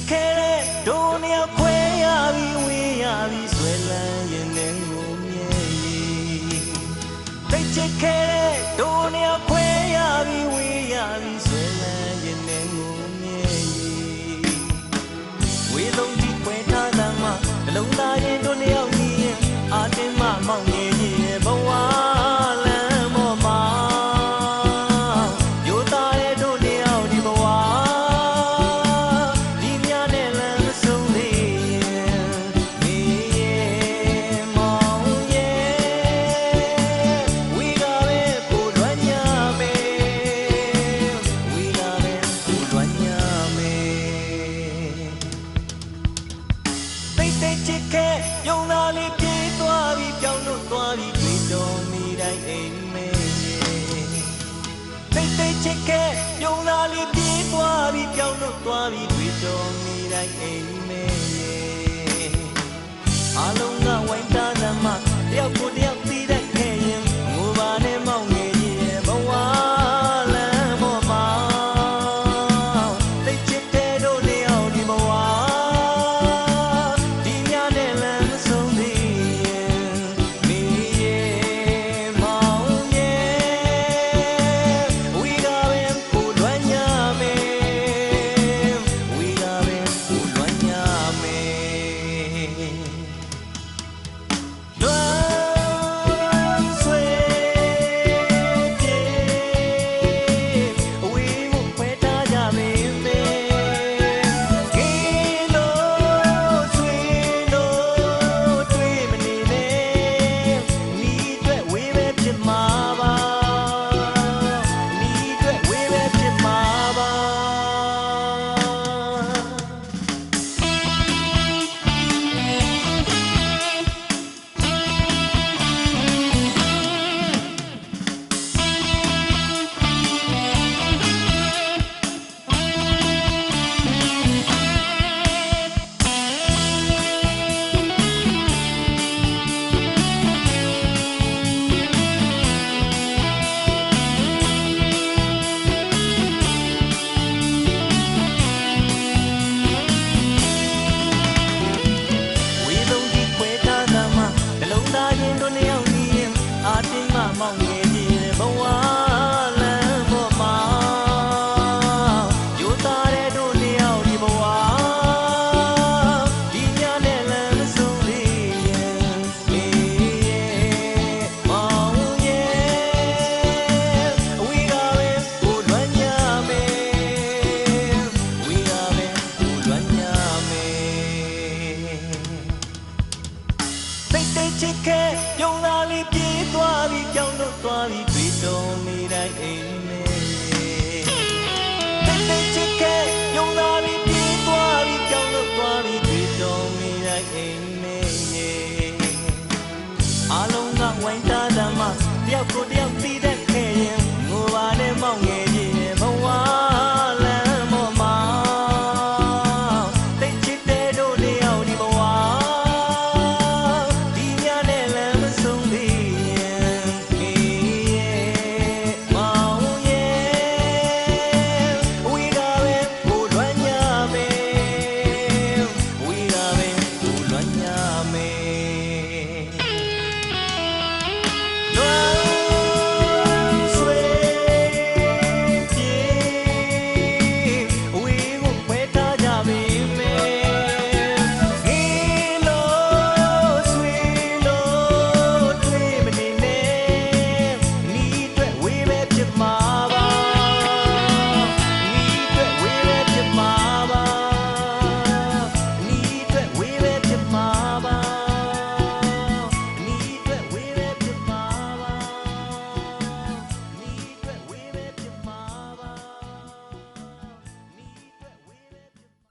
ခဲ့တဲ့ဒုနှစ်ယောက်ခွဲရပြီးဝေးရပြီးဆွဲလန်းရင်လည်းကိုမြဲရီသိချစ်ခဲ့တဲ့ဒုနှစ်ယောက်ခွဲရပြီးဝေးရပြီးဆွဲလန်းရင်လည်းကိုမြဲရီဝေးလုံးကြီးခွဲထားသမှာနှလုံးသားရင်ဒုနှစ်ယောက်ကြီးရင်အာတင်မမောင်ငယ်ကြီးရဲ့ဘဝယုံသာလေးပြေးသွားပြီးပြောင်းလို့သွားပြီးတွေ့တော်နေတိုင်းအိမ်မဲတိတ်တိတ်ချစ်ခဲ့ယုံသာလေးပြေးသွားပြီးပြောင်းလို့သွားပြီးတွေ့တော်နေတိုင်းအိမ်မဲအားလုံးကဝိုင်းတာသမှာတယောက်ကိုတယောက်သိတတ်ခဲ့ရင်ငိုပါနဲ့မောင်ငယ်ကြီးရဲ့ဘဝလမ်းပေါ်မှာတိတ်ချစ်တဲ့တို့တယောက်ဒီဘဝမောင်ငယ်ကြီးရဲ့ဘဝလမ်းပေါ်မှာယူသားတဲ့တို့နှစ်ယောက်ဒီဘဝဒီညနဲ့လမ်းမဆုံးသေးရဲ့မေရဲ့မောင်ရဲ့ဝီကပဲကိုလွမ်းညမယ်ဝီကပဲကိုလွမ်းညမယ်တိတ်တိတ်ချစ်ခဲ့ယုံသာလေးပြေးသွားပြီးကြောင်းတော့သွားပြီးတွေ့တော်နေတိုင်းအိမ်